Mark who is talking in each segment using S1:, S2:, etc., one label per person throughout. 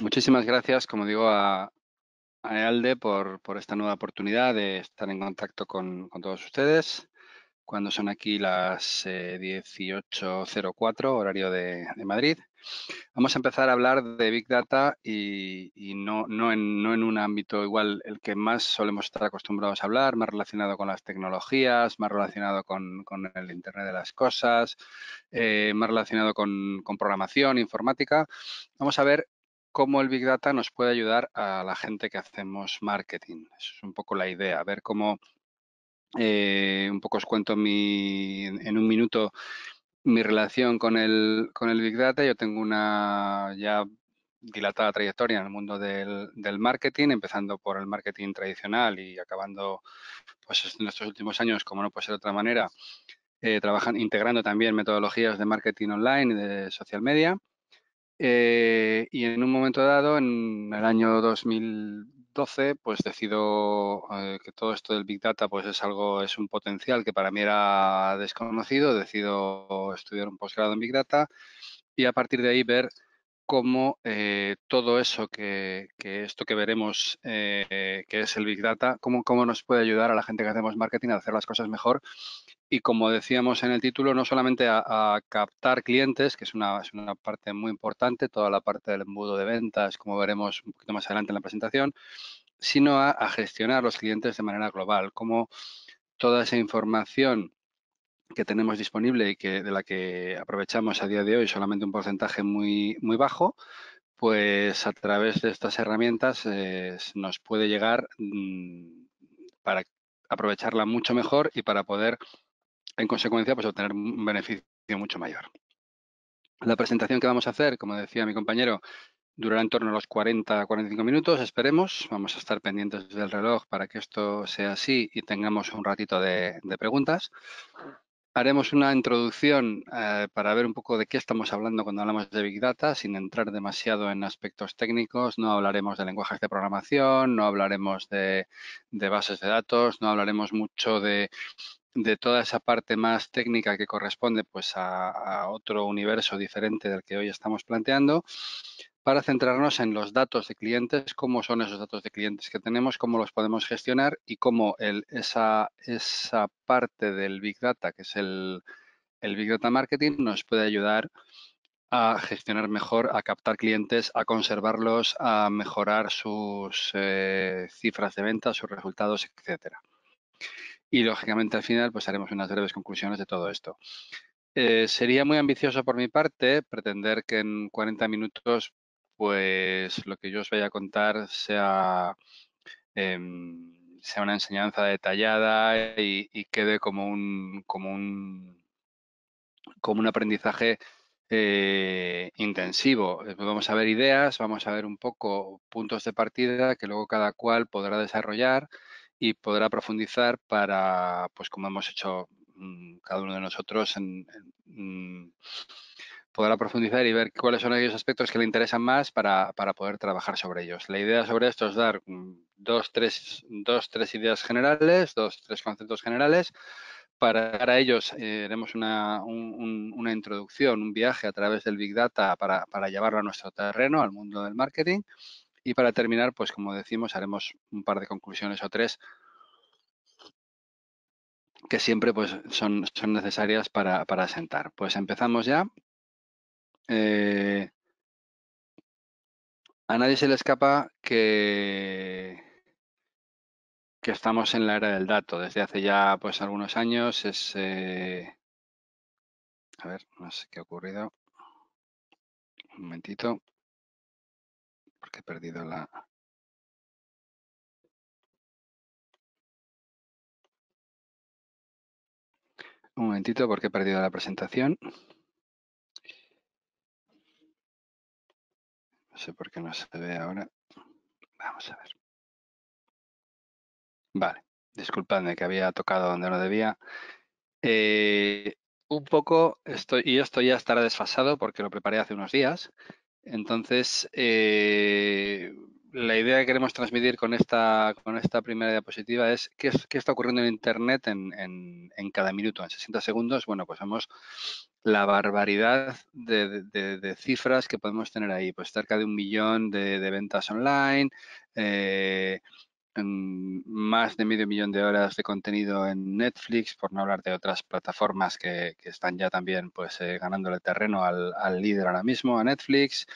S1: Muchísimas gracias, como digo, a EALDE por esta nueva oportunidad de estar en contacto con todos ustedes. Cuando son aquí las 18:04, horario de Madrid. Vamos a empezar a hablar de Big Data y no en un ámbito igual el que más solemos estar acostumbrados a hablar, más relacionado con las tecnologías, más relacionado con el Internet de las cosas, más relacionado con programación, informática. Vamos a ver cómo el Big Data nos puede ayudar a la gente que hacemos marketing. Eso es un poco la idea, ver cómo, un poco os cuento en un minuto mi relación con el Big Data. Yo tengo una ya dilatada trayectoria en el mundo del marketing, empezando por el marketing tradicional y acabando pues en estos últimos años, como no puede ser de otra manera, integrando también metodologías de marketing online y de social media. Y en un momento dado, en el año 2012, pues decido que todo esto del Big Data pues es un potencial que para mí era desconocido. Decido estudiar un posgrado en Big Data y a partir de ahí ver cómo todo eso que esto que veremos, que es el Big Data, cómo nos puede ayudar a la gente que hacemos marketing a hacer las cosas mejor. Y como decíamos en el título, no solamente a captar clientes, que es una parte muy importante, toda la parte del embudo de ventas, como veremos un poquito más adelante en la presentación, sino a gestionar los clientes de manera global, cómo toda esa información que tenemos disponible y de la que aprovechamos a día de hoy solamente un porcentaje muy, muy bajo, pues a través de estas herramientas nos puede llegar para aprovecharla mucho mejor y para poder, en consecuencia, pues obtener un beneficio mucho mayor. La presentación que vamos a hacer, como decía mi compañero, durará en torno a los 40-45 minutos, esperemos. Vamos a estar pendientes del reloj para que esto sea así y tengamos un ratito de preguntas. Haremos una introducción para ver un poco de qué estamos hablando cuando hablamos de Big Data, sin entrar demasiado en aspectos técnicos. No hablaremos de lenguajes de programación, no hablaremos de bases de datos, no hablaremos mucho de toda esa parte más técnica que corresponde pues a otro universo diferente del que hoy estamos planteando, para centrarnos en los datos de clientes, cómo son esos datos de clientes que tenemos, cómo los podemos gestionar y cómo esa parte del Big Data, que es el Big Data Marketing, nos puede ayudar a gestionar mejor, a captar clientes, a conservarlos, a mejorar sus cifras de venta, sus resultados, etcétera. Y lógicamente al final pues haremos unas breves conclusiones de todo esto. Sería muy ambicioso por mi parte pretender que en 40 minutos pues lo que yo os vaya a contar sea una enseñanza detallada y quede como un aprendizaje intensivo. Vamos a ver ideas, vamos a ver un poco puntos de partida que luego cada cual podrá desarrollar y podrá profundizar para, pues como hemos hecho cada uno de nosotros, podrá profundizar y ver cuáles son aquellos aspectos que le interesan más para poder trabajar sobre ellos. La idea sobre esto es dar dos, tres ideas generales, dos, tres conceptos generales. Para ellos haremos una introducción, un viaje a través del Big Data para llevarlo a nuestro terreno, al mundo del marketing. Y para terminar, pues como decimos, haremos un par de conclusiones o tres que siempre pues, son necesarias para sentar. Pues empezamos ya. Eh, a nadie se le escapa que estamos en la era del dato. Desde hace ya pues algunos años a ver, no sé qué ha ocurrido. Un momentito, porque he perdido la... Un momentito, porque he perdido la presentación. No sé por qué no se ve ahora. Vamos a ver. Vale, disculpadme que había tocado donde no debía. Un poco, y esto ya estará desfasado porque lo preparé hace unos días. Entonces, la idea que queremos transmitir con esta primera diapositiva es qué está ocurriendo en Internet en cada minuto. En 60 segundos, bueno, pues vemos la barbaridad de cifras que podemos tener ahí. Pues cerca de 1 millón de ventas online, más de medio millón de horas de contenido en Netflix, por no hablar de otras plataformas que están ya también pues ganándole terreno al líder ahora mismo, a Netflix.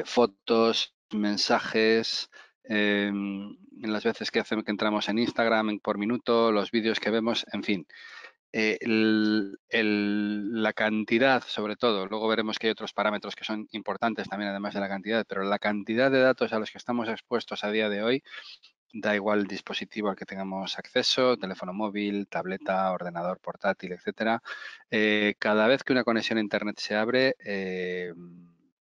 S1: Fotos, mensajes, en las veces que entramos en Instagram por minuto, los vídeos que vemos, en fin. La cantidad, sobre todo, luego veremos que hay otros parámetros que son importantes también, además de la cantidad, pero la cantidad de datos a los que estamos expuestos a día de hoy, da igual el dispositivo al que tengamos acceso, teléfono móvil, tableta, ordenador portátil, etcétera. Cada vez que una conexión a Internet se abre,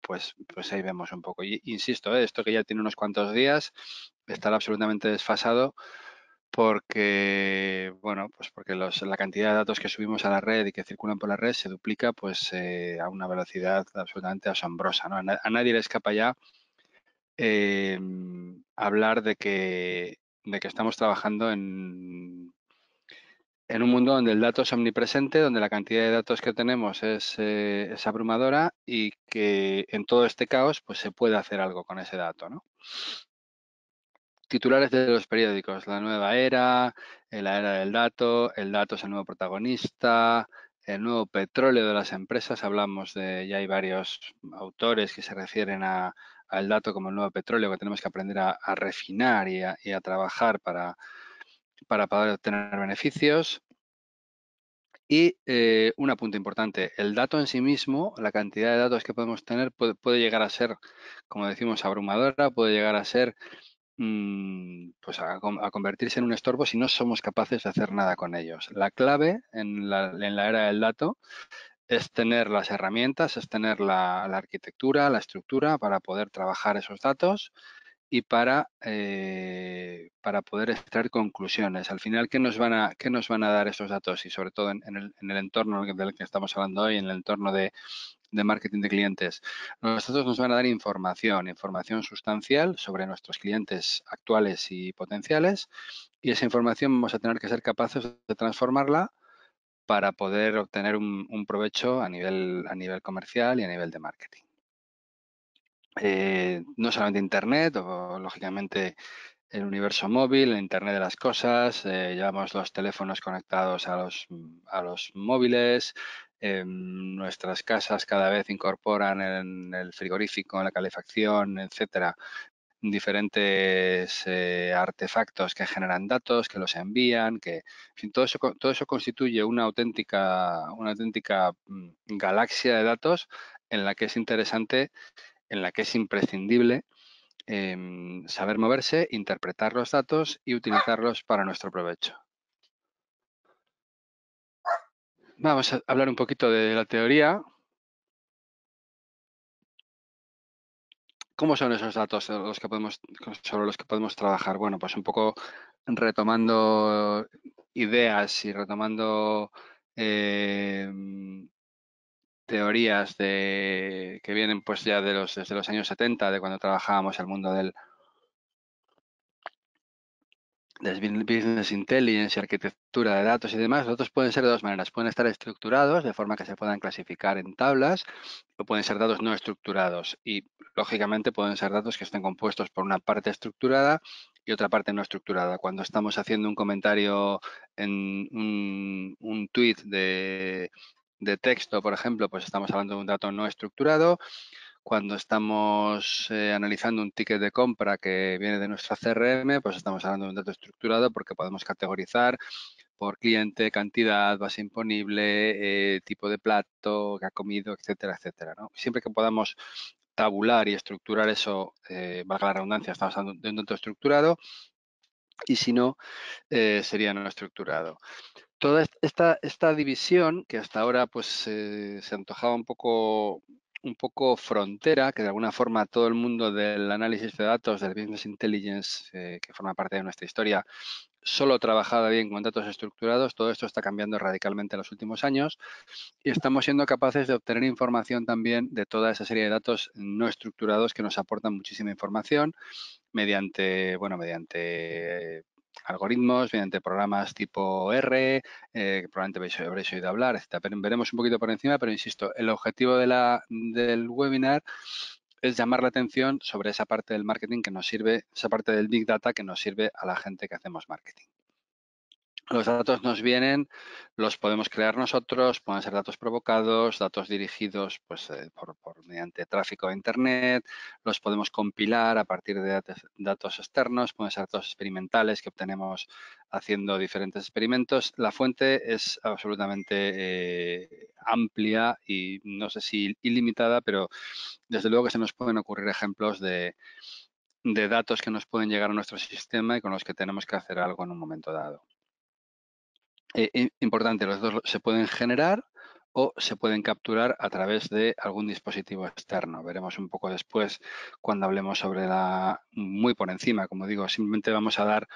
S1: pues ahí vemos un poco. Y insisto, esto que ya tiene unos cuantos días, estará absolutamente desfasado porque, bueno, pues porque la cantidad de datos que subimos a la red y que circulan por la red se duplica pues a una velocidad absolutamente asombrosa, ¿no? A nadie le escapa ya hablar de que estamos trabajando en un mundo donde el dato es omnipresente, donde la cantidad de datos que tenemos es abrumadora y que en todo este caos pues se puede hacer algo con ese dato, ¿no? Titulares de los periódicos, la nueva era, la era del dato, el dato es el nuevo protagonista, el nuevo petróleo de las empresas. Ya hay varios autores que se refieren al dato como el nuevo petróleo que tenemos que aprender a refinar y a trabajar para poder obtener beneficios. Y un apunte importante, el dato en sí mismo, la cantidad de datos que podemos tener puede llegar a ser, como decimos, abrumadora, puede llegar a ser pues a convertirse en un estorbo si no somos capaces de hacer nada con ellos. La clave en la era del dato es tener las herramientas, es tener la arquitectura, la estructura para poder trabajar esos datos y para poder extraer conclusiones. Al final, ¿qué nos van a dar estos datos? Y sobre todo en el entorno del que estamos hablando hoy, en el entorno de marketing de clientes. Los datos nos van a dar información sustancial sobre nuestros clientes actuales y potenciales, y esa información vamos a tener que ser capaces de transformarla para poder obtener un provecho a nivel comercial y a nivel de marketing. No solamente Internet, o lógicamente el universo móvil, el Internet de las cosas, llevamos los teléfonos conectados a los móviles, nuestras casas cada vez incorporan en el frigorífico, en la calefacción, etcétera, diferentes artefactos que generan datos, que los envían, en fin, todo eso constituye una auténtica galaxia de datos en la que es interesante, en la que es imprescindible saber moverse, interpretar los datos y utilizarlos para nuestro provecho. Vamos a hablar un poquito de la teoría. ¿Cómo son esos datos sobre los que podemos trabajar? Bueno, pues un poco retomando ideas y retomando teorías que vienen pues ya desde los años 70, de cuando trabajábamos el mundo del Business Intelligence y arquitectura de datos y demás. Los datos pueden ser de dos maneras. Pueden estar estructurados de forma que se puedan clasificar en tablas, o pueden ser datos no estructurados. Y, lógicamente, pueden ser datos que estén compuestos por una parte estructurada y otra parte no estructurada. Cuando estamos haciendo un comentario en un tweet de texto, por ejemplo, pues estamos hablando de un dato no estructurado. Cuando estamos analizando un ticket de compra que viene de nuestra CRM, pues estamos hablando de un dato estructurado porque podemos categorizar por cliente, cantidad, base imponible, tipo de plato que ha comido, etcétera, etcétera, ¿no? Siempre que podamos tabular y estructurar eso, valga la redundancia, estamos hablando de un dato estructurado, y si no, sería no estructurado. Toda esta división, que hasta ahora pues se antojaba un poco un poco frontera, que de alguna forma todo el mundo del análisis de datos, del business intelligence, que forma parte de nuestra historia, solo trabajaba bien con datos estructurados. Todo esto está cambiando radicalmente en los últimos años y estamos siendo capaces de obtener información también de toda esa serie de datos no estructurados que nos aportan muchísima información mediante, bueno, mediante algoritmos, mediante programas tipo R, que probablemente habréis oído hablar, etc. Pero veremos un poquito por encima, pero insisto, el objetivo del webinar es llamar la atención sobre esa parte del marketing que nos sirve, esa parte del Big Data que nos sirve a la gente que hacemos marketing. Los datos nos vienen, los podemos crear nosotros, pueden ser datos provocados, datos dirigidos pues, mediante tráfico de Internet, los podemos compilar a partir de datos externos, pueden ser datos experimentales que obtenemos haciendo diferentes experimentos. La fuente es absolutamente amplia y no sé si ilimitada, pero desde luego que se nos pueden ocurrir ejemplos de datos que nos pueden llegar a nuestro sistema y con los que tenemos que hacer algo en un momento dado. Importante, los dos se pueden generar o se pueden capturar a través de algún dispositivo externo. Veremos un poco después cuando hablemos sobre muy por encima, como digo, simplemente vamos a dar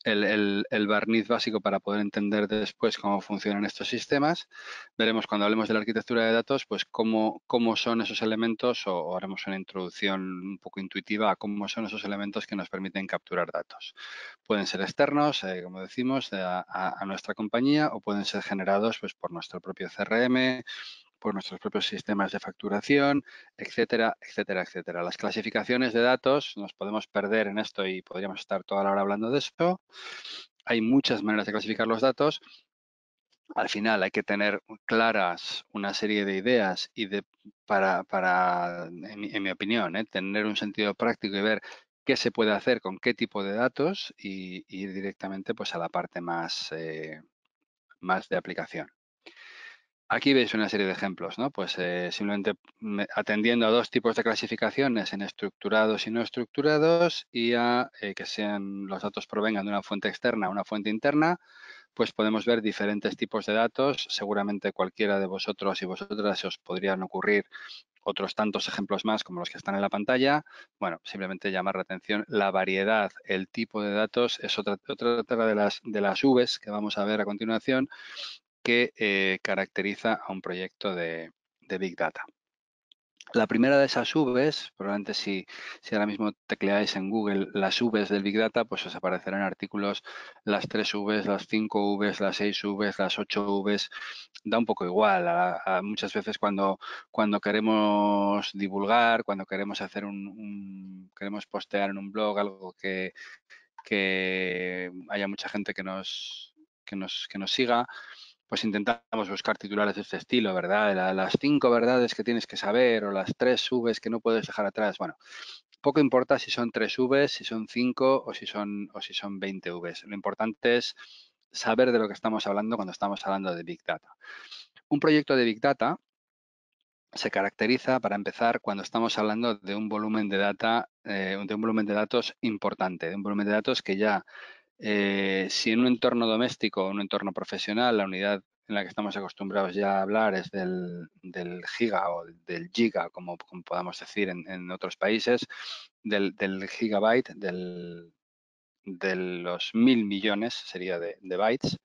S1: el barniz básico para poder entender después cómo funcionan estos sistemas. Veremos cuando hablemos de la arquitectura de datos, pues cómo son esos elementos o haremos una introducción un poco intuitiva a cómo son esos elementos que nos permiten capturar datos. Pueden ser externos, como decimos, a nuestra compañía o pueden ser generados pues, por nuestro propio CRM, por nuestros propios sistemas de facturación, etcétera, etcétera, etcétera. Las clasificaciones de datos, nos podemos perder en esto y podríamos estar toda la hora hablando de esto. Hay muchas maneras de clasificar los datos. Al final hay que tener claras una serie de ideas y en mi opinión, tener un sentido práctico y ver qué se puede hacer con qué tipo de datos y ir directamente pues, a la parte más de aplicación. Aquí veis una serie de ejemplos, ¿no? Pues simplemente atendiendo a dos tipos de clasificaciones en estructurados y no estructurados y a que los datos provengan de una fuente externa a una fuente interna, pues podemos ver diferentes tipos de datos. Seguramente cualquiera de vosotros y vosotras os podrían ocurrir otros tantos ejemplos más como los que están en la pantalla. Bueno, simplemente llamar la atención. La variedad, el tipo de datos es otra de las Vs que vamos a ver a continuación que caracteriza a un proyecto de Big Data. La primera de esas Vs, probablemente si ahora mismo tecleáis en Google las Vs del Big Data, pues os aparecerán artículos las 3 Vs, las 5 Vs, las 6 Vs, las 8 Vs. Da un poco igual. Muchas veces cuando queremos divulgar, cuando queremos hacer queremos postear en un blog algo que haya mucha gente que nos siga, pues intentamos buscar titulares de este estilo, ¿verdad? Las 5 verdades que tienes que saber o las 3 Vs que no puedes dejar atrás. Bueno, poco importa si son 3 Vs, si son 5 o si son 20 Vs. Lo importante es saber de lo que estamos hablando cuando estamos hablando de Big Data. Un proyecto de Big Data se caracteriza, para empezar, cuando estamos hablando de un volumen de datos importante, de un volumen de datos que ya si en un entorno doméstico o un entorno profesional, la unidad en la que estamos acostumbrados ya a hablar es del giga o del giga, como podamos decir en otros países, del gigabyte, de los 1000 millones sería de bytes.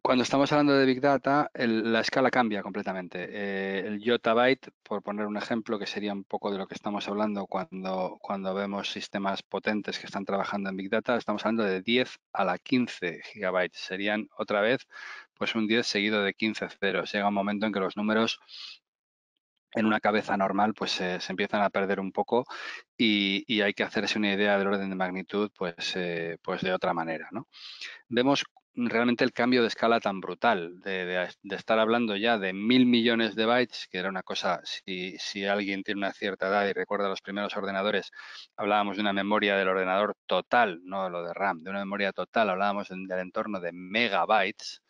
S1: Cuando estamos hablando de Big Data, la escala cambia completamente. El yottabyte, por poner un ejemplo, que sería un poco de lo que estamos hablando cuando vemos sistemas potentes que están trabajando en Big Data, estamos hablando de 10 a la 15 gigabytes. Serían otra vez pues un 10 seguido de 15 ceros. Llega un momento en que los números en una cabeza normal pues se empiezan a perder un poco y hay que hacerse una idea del orden de magnitud pues de otra manera, ¿no? Vemos realmente el cambio de escala tan brutal, de estar hablando ya de 1000 millones de bytes, que era una cosa, si alguien tiene una cierta edad y recuerda los primeros ordenadores, hablábamos de una memoria del ordenador total, no lo de RAM, de una memoria total, hablábamos del entorno de megabytes.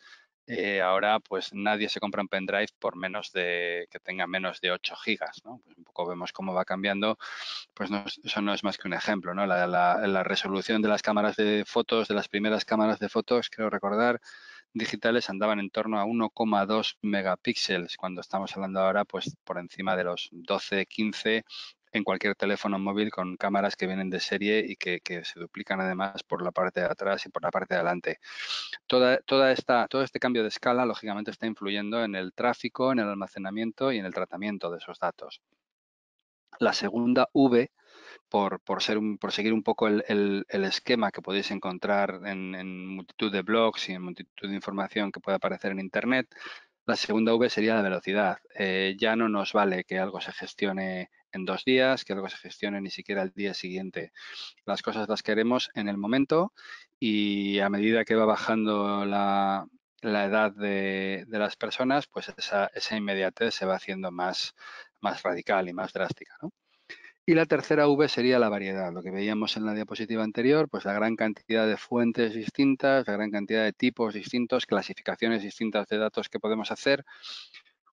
S1: Ahora pues nadie se compra un pendrive por que tenga menos de 8 gigas, ¿no? Pues un poco vemos cómo va cambiando, pues eso no es más que un ejemplo, ¿no? La resolución de las cámaras de fotos, de las primeras cámaras de fotos, creo recordar, digitales andaban en torno a 1,2 megapíxeles, cuando estamos hablando ahora pues por encima de los 12, 15 en cualquier teléfono móvil con cámaras que vienen de serie y que se duplican además por la parte de atrás y por la parte de adelante. Todo este cambio de escala, lógicamente, está influyendo en el tráfico, en el almacenamiento y en el tratamiento de esos datos. La segunda V, por seguir un poco el esquema que podéis encontrar en multitud de blogs y en multitud de información que puede aparecer en Internet, la segunda V sería la velocidad. Ya no nos vale que algo se gestione en 2 días, que algo se gestione ni siquiera al día siguiente. Las cosas las queremos en el momento y a medida que va bajando la edad de las personas, pues esa inmediatez se va haciendo más radical y más drástica, ¿no? Y la tercera V sería la variedad. Lo que veíamos en la diapositiva anterior, pues la gran cantidad de fuentes distintas, la gran cantidad de tipos distintos, clasificaciones distintas de datos que podemos hacer.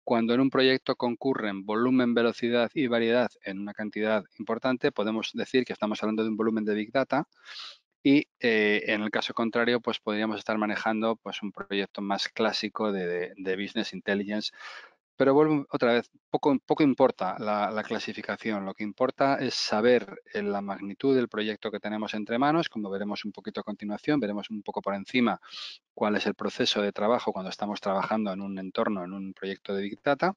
S1: Cuando en un proyecto concurren volumen, velocidad y variedad en una cantidad importante, podemos decir que estamos hablando de un volumen de Big Data y en el caso contrario, pues podríamos estar manejando pues un proyecto más clásico de Business Intelligence. Pero vuelvo otra vez, poco importa la clasificación, lo que importa es saber la magnitud del proyecto que tenemos entre manos, como veremos un poquito a continuación, veremos un poco por encima cuál es el proceso de trabajo cuando estamos trabajando en un entorno, en un proyecto de Big Data,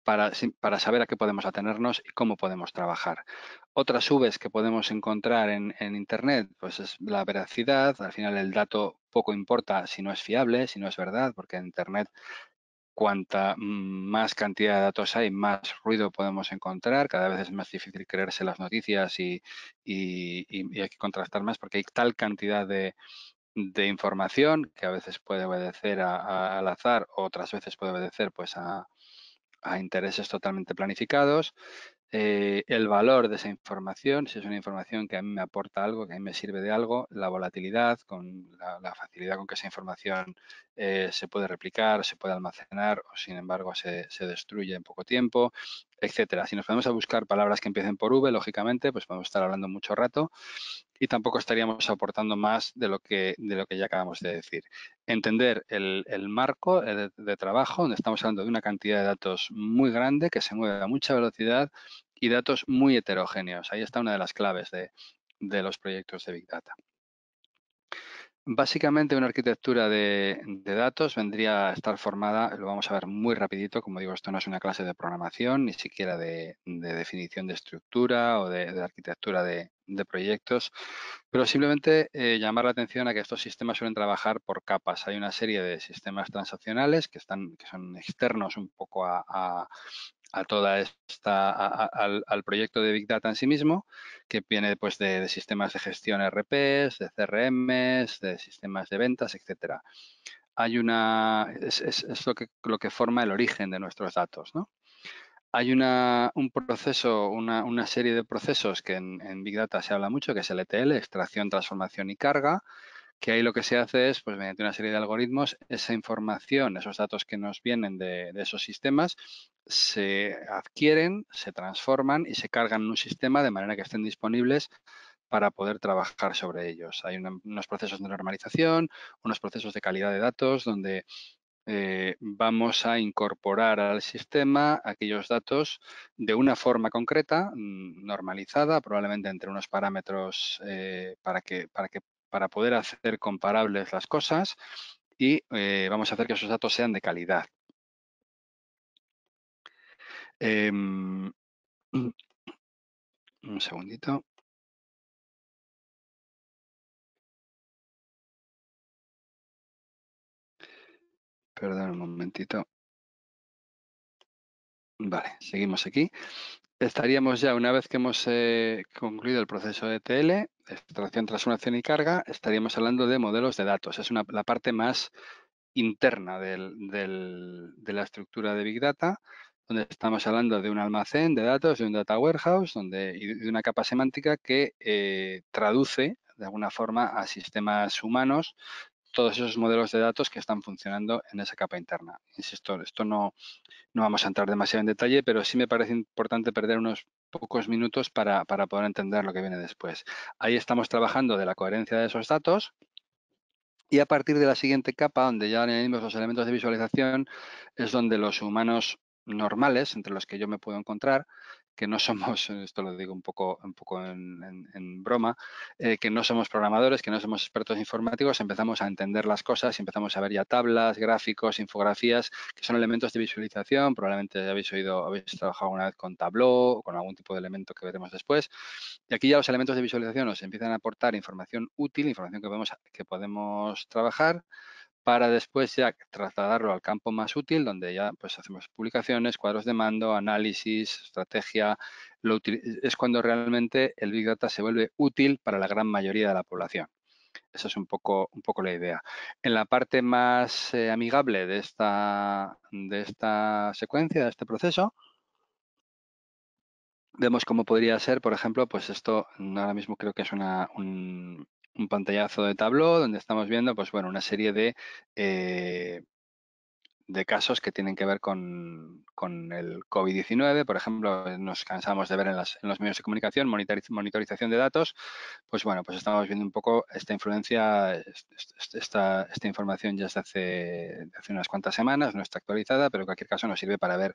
S1: para saber a qué podemos atenernos y cómo podemos trabajar. Otras Vs que podemos encontrar en Internet, pues es la veracidad. Al final el dato poco importa si no es fiable, si no es verdad, porque en Internet cuanta más cantidad de datos hay, más ruido podemos encontrar. Cada vez es más difícil creerse las noticias y hay que contrastar más porque hay tal cantidad de información que a veces puede obedecer al azar, otras veces puede obedecer pues a intereses totalmente planificados. El valor de esa información, si es una información que a mí me aporta algo, que a mí me sirve de algo, la volatilidad, con la facilidad con que esa información se puede replicar, se puede almacenar o sin embargo se destruye en poco tiempo, etcétera. Si nos ponemos a buscar palabras que empiecen por V, lógicamente, pues podemos estar hablando mucho rato y tampoco estaríamos aportando más de lo que ya acabamos de decir. Entender el marco de trabajo, donde estamos hablando de una cantidad de datos muy grande que se mueve a mucha velocidad y datos muy heterogéneos. Ahí está una de las claves de los proyectos de Big Data. Básicamente una arquitectura de datos vendría a estar formada, lo vamos a ver muy rapidito, como digo, esto no es una clase de programación, ni siquiera de definición de estructura o de arquitectura de proyectos, pero simplemente llamar la atención a que estos sistemas suelen trabajar por capas. Hay una serie de sistemas transaccionales que son externos un poco a toda esta, al proyecto de Big Data en sí mismo, que viene pues de sistemas de gestión RPs, de CRMs, de sistemas de ventas, etcétera. Es lo que forma el origen de nuestros datos, ¿no? Hay un proceso, una serie de procesos que en Big Data se habla mucho, que es el ETL, extracción, transformación y carga, que ahí lo que se hace es, pues mediante una serie de algoritmos, esa información, esos datos que nos vienen de esos sistemas, se adquieren, se transforman y se cargan en un sistema de manera que estén disponibles para poder trabajar sobre ellos. Hay unos procesos de normalización, unos procesos de calidad de datos donde vamos a incorporar al sistema aquellos datos de una forma concreta, normalizada, probablemente entre unos parámetros para poder hacer comparables las cosas y vamos a hacer que esos datos sean de calidad. Un segundito. Perdón un momentito. Vale, seguimos aquí. Estaríamos ya, una vez que hemos concluido el proceso de ETL, extracción, transformación y carga, estaríamos hablando de modelos de datos. Es la parte más interna de la estructura de Big Data, donde estamos hablando de un almacén de datos, de un data warehouse, y de una capa semántica que traduce de alguna forma a sistemas humanos todos esos modelos de datos que están funcionando en esa capa interna. Insisto, esto no vamos a entrar demasiado en detalle, pero sí me parece importante perder unos pocos minutos para poder entender lo que viene después. Ahí estamos trabajando de la coherencia de esos datos Y a partir de la siguiente capa, donde ya añadimos los elementos de visualización, es donde los humanos normales, entre los que yo me puedo encontrar, que no somos, esto lo digo un poco en broma, que no somos programadores, que no somos expertos informáticos, empezamos a entender las cosas y empezamos a ver ya tablas, gráficos, infografías, que son elementos de visualización. Probablemente habéis trabajado alguna vez con Tableau o con algún tipo de elemento que veremos después. Y aquí ya los elementos de visualización nos empiezan a aportar información útil, información que podemos trabajar, para después ya trasladarlo al campo más útil, donde ya pues hacemos publicaciones, cuadros de mando, análisis, estrategia. Es cuando realmente el Big Data se vuelve útil para la gran mayoría de la población. Esa es un poco la idea. En la parte más amigable de esta secuencia, de este proceso, vemos cómo podría ser, por ejemplo, pues esto ahora mismo creo que es un pantallazo de Tableau donde estamos viendo, pues bueno, una serie eh, de casos que tienen que ver con el COVID-19. Por ejemplo, nos cansamos de ver en los medios de comunicación monitorización de datos. Pues bueno, pues estamos viendo un poco esta influencia, esta información ya es de hace unas cuantas semanas, no está actualizada, pero en cualquier caso nos sirve para ver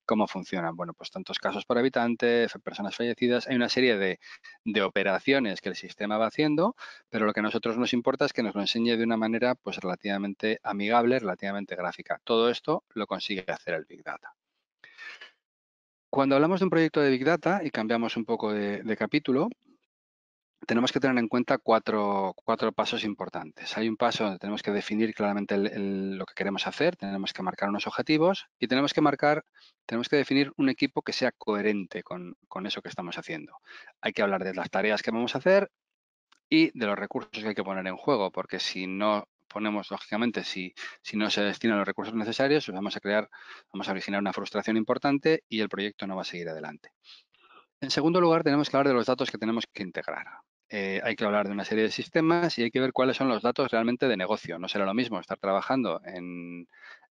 S1: cómo funcionan. Bueno, pues tantos casos por habitante, personas fallecidas, hay una serie de operaciones que el sistema va haciendo, pero lo que a nosotros nos importa es que nos lo enseñe de una manera pues relativamente amigable, relativamente gráfica. Todo esto lo consigue hacer el Big Data. Cuando hablamos de un proyecto de Big Data y cambiamos un poco de capítulo, tenemos que tener en cuenta cuatro pasos importantes. Hay un paso donde tenemos que definir claramente lo que queremos hacer, tenemos que marcar unos objetivos y tenemos que definir un equipo que sea coherente con eso que estamos haciendo. Hay que hablar de las tareas que vamos a hacer y de los recursos que hay que poner en juego, porque si no ponemos, lógicamente, si no se destinan los recursos necesarios, pues vamos a originar una frustración importante y el proyecto no va a seguir adelante. En segundo lugar, tenemos que hablar de los datos que tenemos que integrar. Hay que hablar de una serie de sistemas y hay que ver cuáles son los datos realmente de negocio. No será lo mismo estar trabajando en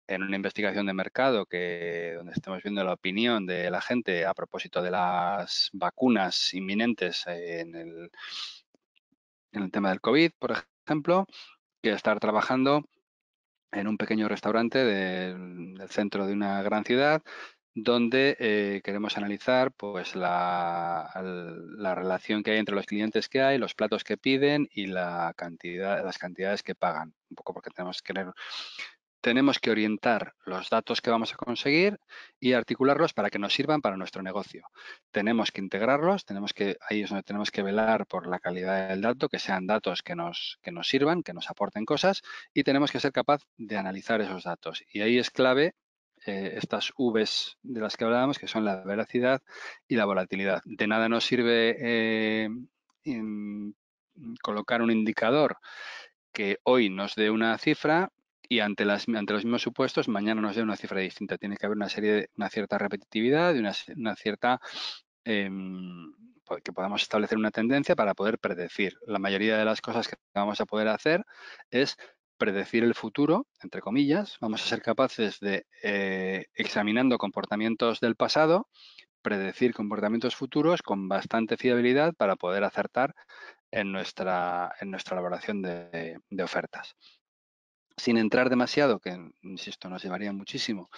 S1: una investigación de mercado donde estemos viendo la opinión de la gente a propósito de las vacunas inminentes en el tema del COVID, por ejemplo, que estar trabajando en un pequeño restaurante del centro de una gran ciudad donde queremos analizar pues la relación que hay entre los clientes que hay, los platos que piden y las cantidades que pagan. Un poco porque tenemos que orientar los datos que vamos a conseguir y articularlos para que nos sirvan para nuestro negocio. Tenemos que integrarlos, ahí es donde tenemos que velar por la calidad del dato, que sean datos que nos sirvan, que nos aporten cosas, y tenemos que ser capaz de analizar esos datos. Y ahí es clave estas Vs de las que hablábamos, que son la veracidad y la volatilidad. De nada nos sirve colocar un indicador que hoy nos dé una cifra y ante los mismos supuestos mañana nos dé una cifra distinta. Tiene que haber una cierta repetitividad y una cierta que podamos establecer una tendencia para poder predecir. La mayoría de las cosas que vamos a poder hacer es predecir el futuro, entre comillas. Vamos a ser capaces de, examinando comportamientos del pasado, predecir comportamientos futuros con bastante fiabilidad para poder acertar en nuestra elaboración de ofertas. Sin entrar demasiado, que insisto, nos llevaría muchísimo,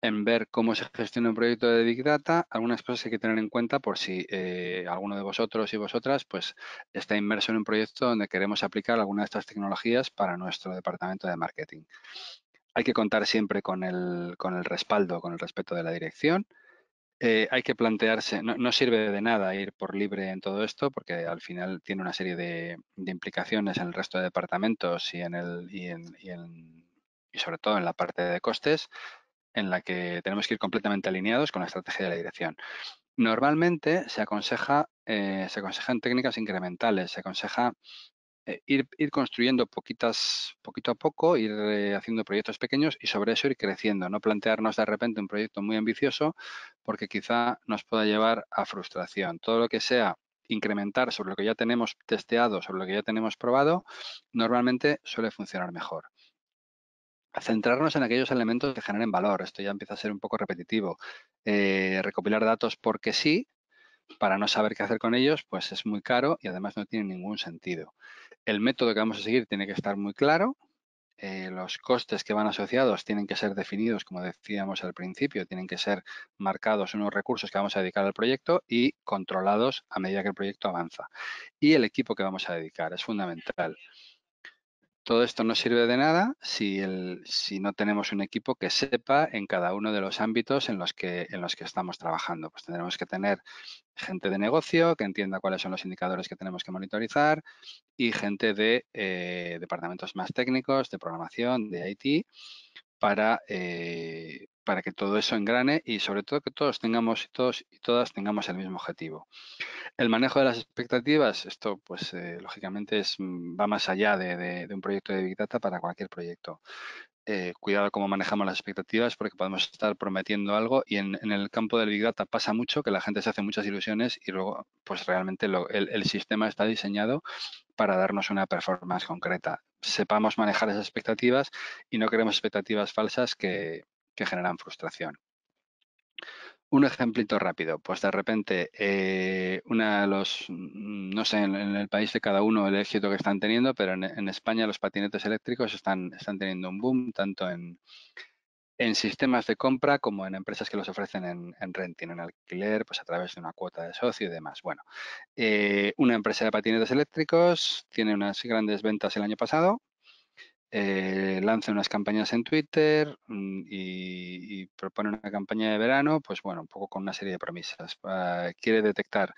S1: en ver cómo se gestiona un proyecto de Big Data, algunas cosas hay que tener en cuenta por si alguno de vosotros y vosotras pues está inmerso en un proyecto donde queremos aplicar alguna de estas tecnologías para nuestro departamento de marketing. Hay que contar siempre con el respaldo, con el respeto de la dirección. Hay que plantearse, no sirve de nada ir por libre en todo esto porque al final tiene una serie de implicaciones en el resto de departamentos y sobre todo en la parte de costes en la que tenemos que ir completamente alineados con la estrategia de la dirección. Normalmente se aconsejan técnicas incrementales, se aconseja ir construyendo poquito a poco, ir haciendo proyectos pequeños y sobre eso ir creciendo, no plantearnos de repente un proyecto muy ambicioso porque quizá nos pueda llevar a frustración. Todo lo que sea incrementar sobre lo que ya tenemos testeado, sobre lo que ya tenemos probado, normalmente suele funcionar mejor. Centrarnos en aquellos elementos que generen valor. Esto ya empieza a ser un poco repetitivo. Recopilar datos porque sí, para no saber qué hacer con ellos, pues es muy caro y además no tiene ningún sentido. El método que vamos a seguir tiene que estar muy claro. Los costes que van asociados tienen que ser definidos, como decíamos al principio, tienen que ser marcados unos recursos que vamos a dedicar al proyecto y controlados a medida que el proyecto avanza. Y el equipo que vamos a dedicar es fundamental. Todo esto no sirve de nada si no tenemos un equipo que sepa en cada uno de los ámbitos en los que estamos trabajando. Pues tendremos que tener gente de negocio que entienda cuáles son los indicadores que tenemos que monitorizar y gente de departamentos más técnicos, de programación, de IT, para que todo eso engrane y sobre todo que todos y todas tengamos el mismo objetivo. El manejo de las expectativas, esto pues lógicamente va más allá de un proyecto de Big Data para cualquier proyecto. Cuidado cómo manejamos las expectativas porque podemos estar prometiendo algo y en el campo del Big Data pasa mucho que la gente se hace muchas ilusiones y luego pues realmente el sistema está diseñado para darnos una performance concreta. Sepamos manejar esas expectativas y no queremos expectativas falsas que generan frustración. Un ejemplito rápido, pues de repente no sé, en el país de cada uno el éxito que están teniendo, pero en España los patinetes eléctricos están teniendo un boom tanto en sistemas de compra como en empresas que los ofrecen en renting, en alquiler, pues a través de una cuota de socio y demás. Bueno, una empresa de patinetes eléctricos tiene unas grandes ventas el año pasado, lanza unas campañas en Twitter y propone una campaña de verano, pues bueno, un poco con una serie de premisas. Quiere detectar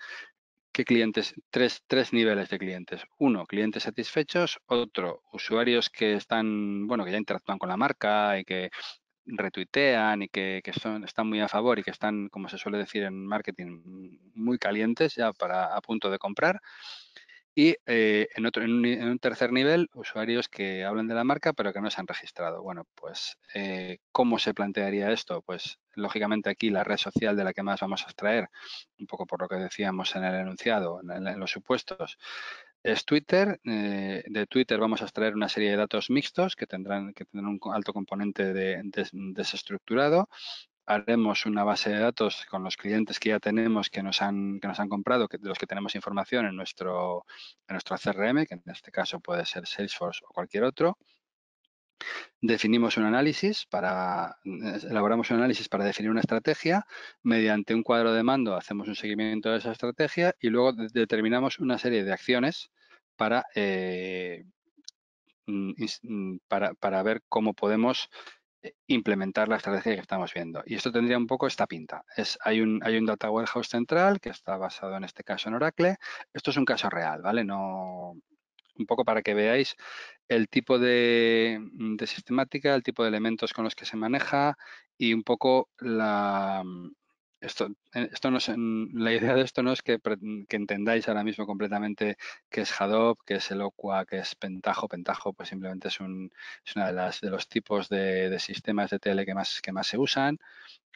S1: qué clientes, tres niveles de clientes. Uno, clientes satisfechos. Otro, usuarios que están, bueno, que ya interactúan con la marca y que retuitean y que están muy a favor y que están, como se suele decir en marketing, muy calientes ya a punto de comprar. Y en un tercer nivel, usuarios que hablan de la marca pero que no se han registrado. Bueno, pues ¿cómo se plantearía esto? Pues lógicamente aquí la red social de la que más vamos a extraer, un poco por lo que decíamos en el enunciado, en los supuestos, es Twitter. De Twitter vamos a extraer una serie de datos mixtos que tendrán un alto componente desestructurado. Haremos una base de datos con los clientes que ya tenemos que nos han comprado, de los que tenemos información en nuestro CRM, que en este caso puede ser Salesforce o cualquier otro. Definimos un análisis elaboramos un análisis para definir una estrategia. Mediante un cuadro de mando hacemos un seguimiento de esa estrategia y luego determinamos una serie de acciones para, para ver cómo podemos implementar la estrategia que estamos viendo. Y esto tendría un poco esta pinta. Hay un Data Warehouse central que está basado en este caso en Oracle. Esto es un caso real, ¿vale? No, un poco para que veáis el tipo de sistemática, el tipo de elementos con los que se maneja y un poco esto no es, la idea de esto no es que entendáis ahora mismo completamente qué es Hadoop, qué es Eloqua, qué es Pentaho. Pentaho pues simplemente es una de los tipos de sistemas de TL que más se usan.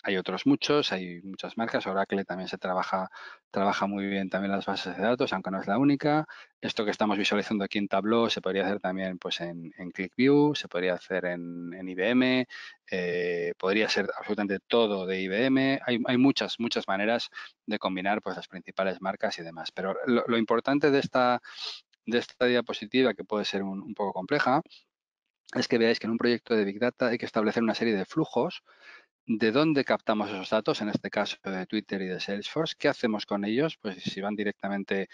S1: Hay otros muchos, hay muchas marcas. Oracle también trabaja muy bien también las bases de datos, aunque no es la única. Esto que estamos visualizando aquí en Tableau se podría hacer también pues en ClickView, se podría hacer en IBM, podría ser absolutamente todo de IBM. Hay muchas maneras de combinar pues las principales marcas y demás. Pero lo importante de esta diapositiva, que puede ser un poco compleja, es que veáis que en un proyecto de Big Data hay que establecer una serie de flujos. ¿De dónde captamos esos datos? En este caso de Twitter y de Salesforce. ¿Qué hacemos con ellos? Pues si van directamente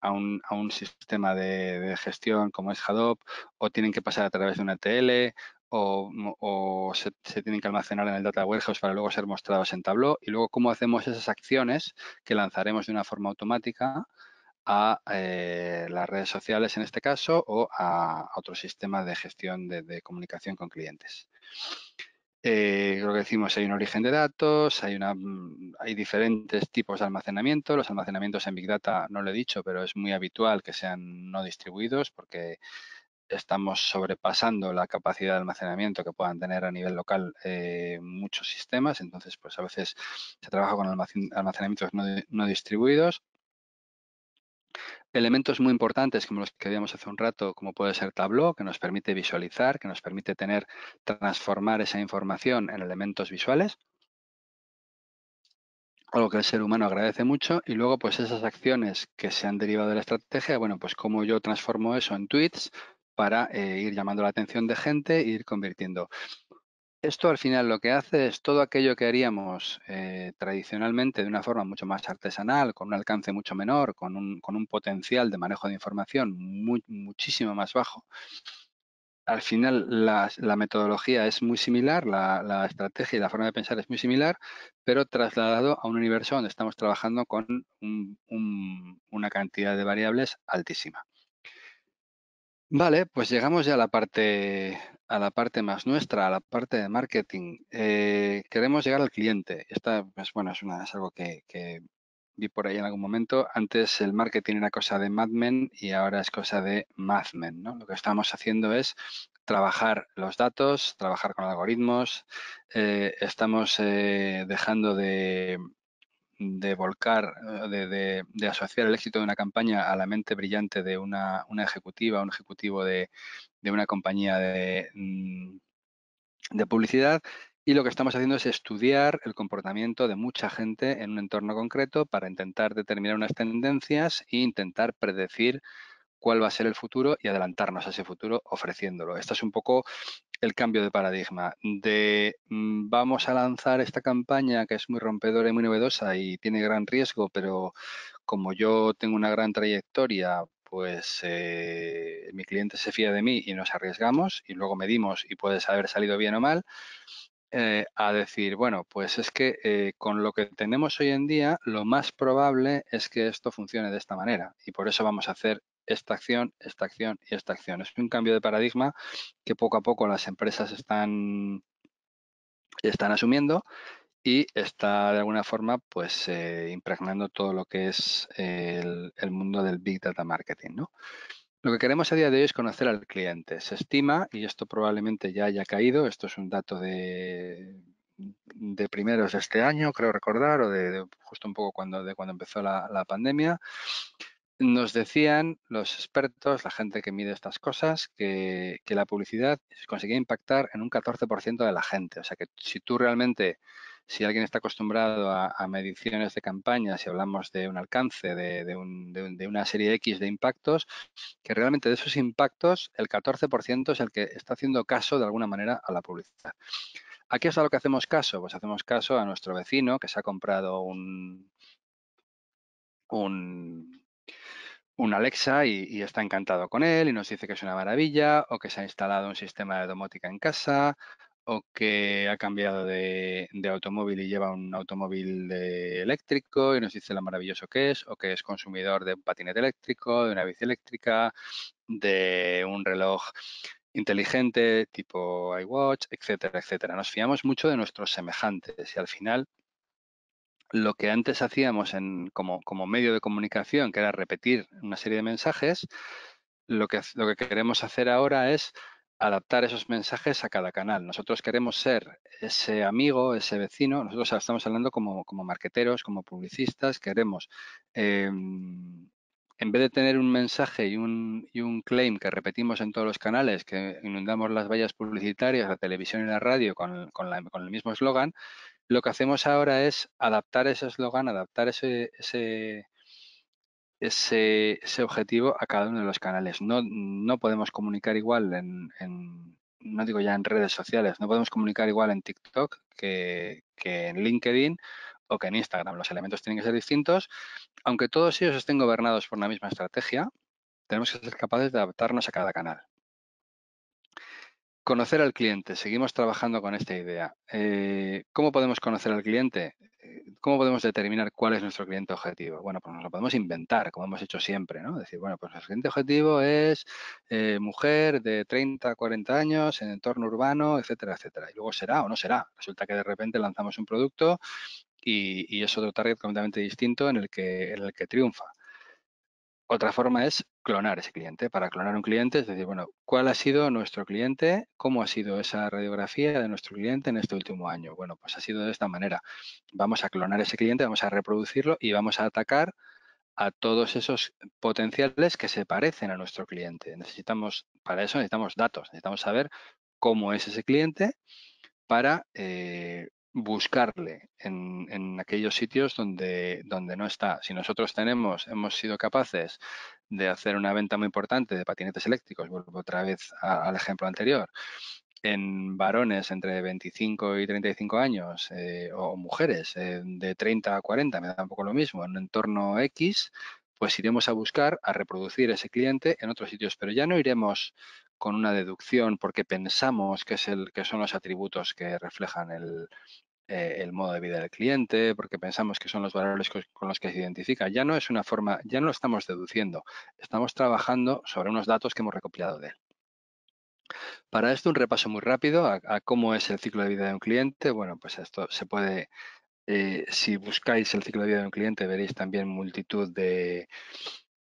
S1: a un sistema de gestión como es Hadoop, o tienen que pasar a través de una ETL, o se tienen que almacenar en el Data Warehouse para luego ser mostrados en Tableau. Y luego, ¿cómo hacemos esas acciones que lanzaremos de una forma automática a las redes sociales en este caso o a otro sistema de gestión de comunicación con clientes? Lo que decimos, hay un origen de datos, hay diferentes tipos de almacenamiento. Los almacenamientos en Big Data, no lo he dicho, pero es muy habitual que sean no distribuidos porque estamos sobrepasando la capacidad de almacenamiento que puedan tener a nivel local muchos sistemas. Entonces, pues a veces se trabaja con almacenamientos no distribuidos. Elementos muy importantes como los que veíamos hace un rato, como puede ser Tableau, que nos permite visualizar, que nos permite transformar esa información en elementos visuales. algo que el ser humano agradece mucho, y luego pues esas acciones que se han derivado de la estrategia, bueno, pues cómo yo transformo eso en tweets para ir llamando la atención de gente e ir convirtiendo. Esto al final lo que hace es todo aquello que haríamos tradicionalmente de una forma mucho más artesanal, con un alcance mucho menor, con un potencial de manejo de información muchísimo más bajo. Al final la metodología es muy similar, la estrategia y la forma de pensar es muy similar, pero trasladado a un universo donde estamos trabajando con una cantidad de variables altísima. Vale, pues llegamos ya a la parte más nuestra, a la parte de marketing. Queremos llegar al cliente. Esta, pues bueno, es algo que vi por ahí en algún momento. Antes el marketing era cosa de Mad Men y ahora es cosa de Math Men, ¿no? Lo que estamos haciendo es trabajar los datos, trabajar con algoritmos. Estamos dejando de volcar, de asociar el éxito de una campaña a la mente brillante de una ejecutiva, un ejecutivo de una compañía de publicidad. Y lo que estamos haciendo es estudiar el comportamiento de mucha gente en un entorno concreto para intentar determinar unas tendencias e intentar predecir cuál va a ser el futuro y adelantarnos a ese futuro ofreciéndolo. Esto es un poco el cambio de paradigma de vamos a lanzar esta campaña que es muy rompedora y muy novedosa y tiene gran riesgo, pero como yo tengo una gran trayectoria, pues mi cliente se fía de mí y nos arriesgamos y luego medimos y puede haber salido bien o mal, a decir, bueno, pues es que con lo que tenemos hoy en día, lo más probable es que esto funcione de esta manera y por eso vamos a hacer esta acción, esta acción y esta acción. Es un cambio de paradigma que poco a poco las empresas están asumiendo y está de alguna forma pues impregnando todo lo que es el mundo del Big Data Marketing, ¿no? Lo que queremos a día de hoy es conocer al cliente. Se estima, y esto probablemente ya haya caído, esto es un dato de primeros de este año, creo recordar, o de justo un poco cuando empezó la pandemia, nos decían los expertos, la gente que mide estas cosas, que la publicidad conseguía impactar en un 14% de la gente. O sea que si tú realmente, si alguien está acostumbrado a mediciones de campañas, si hablamos de un alcance, de una serie X de impactos, que realmente de esos impactos el 14% es el que está haciendo caso de alguna manera a la publicidad. ¿A qué es a lo que hacemos caso? Pues hacemos caso a nuestro vecino que se ha comprado un un Alexa y está encantado con él y nos dice que es una maravilla, o que se ha instalado un sistema de domótica en casa, o que ha cambiado de automóvil y lleva un automóvil eléctrico y nos dice lo maravilloso que es, o que es consumidor de un patinete eléctrico, de una bici eléctrica, de un reloj inteligente tipo iWatch, etcétera, etcétera. Nos fiamos mucho de nuestros semejantes y al final lo que antes hacíamos como medio de comunicación, que era repetir una serie de mensajes, lo que queremos hacer ahora es adaptar esos mensajes a cada canal. Nosotros queremos ser ese amigo, ese vecino. Nosotros estamos hablando como marqueteros, como publicistas. Queremos, en vez de tener un mensaje y un claim que repetimos en todos los canales, que inundamos las vallas publicitarias, la televisión y la radio con el mismo eslogan, lo que hacemos ahora es adaptar ese eslogan, adaptar ese objetivo a cada uno de los canales. No podemos comunicar igual no digo ya en redes sociales, no podemos comunicar igual en TikTok que en LinkedIn o que en Instagram. Los elementos tienen que ser distintos. Aunque todos ellos estén gobernados por una misma estrategia, tenemos que ser capaces de adaptarnos a cada canal. Conocer al cliente. Seguimos trabajando con esta idea. ¿Cómo podemos conocer al cliente? ¿Cómo podemos determinar cuál es nuestro cliente objetivo? Bueno, pues nos lo podemos inventar, como hemos hecho siempre, ¿no? Decir, bueno, pues nuestro cliente objetivo es mujer de 30 a 40 años en entorno urbano, etcétera, etcétera. Y luego será o no será. Resulta que de repente lanzamos un producto y es otro target completamente distinto en el que triunfa. Otra forma es clonar ese cliente. Para clonar un cliente es decir, bueno, ¿cuál ha sido nuestro cliente? ¿Cómo ha sido esa radiografía de nuestro cliente en este último año? Bueno, pues ha sido de esta manera. Vamos a clonar ese cliente, vamos a reproducirlo y vamos a atacar a todos esos potenciales que se parecen a nuestro cliente. Para eso necesitamos datos, necesitamos saber cómo es ese cliente para buscarle en aquellos sitios donde no está. Si nosotros hemos sido capaces de hacer una venta muy importante de patinetes eléctricos, vuelvo otra vez al ejemplo anterior, en varones entre 25 y 35 años o mujeres de 30 a 40, me da un poco lo mismo, en un entorno X, pues iremos a buscar, a reproducir ese cliente en otros sitios, pero ya no iremos con una deducción porque pensamos que son los atributos que reflejan el modo de vida del cliente, porque pensamos que son los valores con los que se identifica. Ya no es una forma, ya no lo estamos deduciendo, estamos trabajando sobre unos datos que hemos recopilado de él. Para esto, un repaso muy rápido a cómo es el ciclo de vida de un cliente. Bueno, pues esto se puede, si buscáis el ciclo de vida de un cliente, veréis también multitud de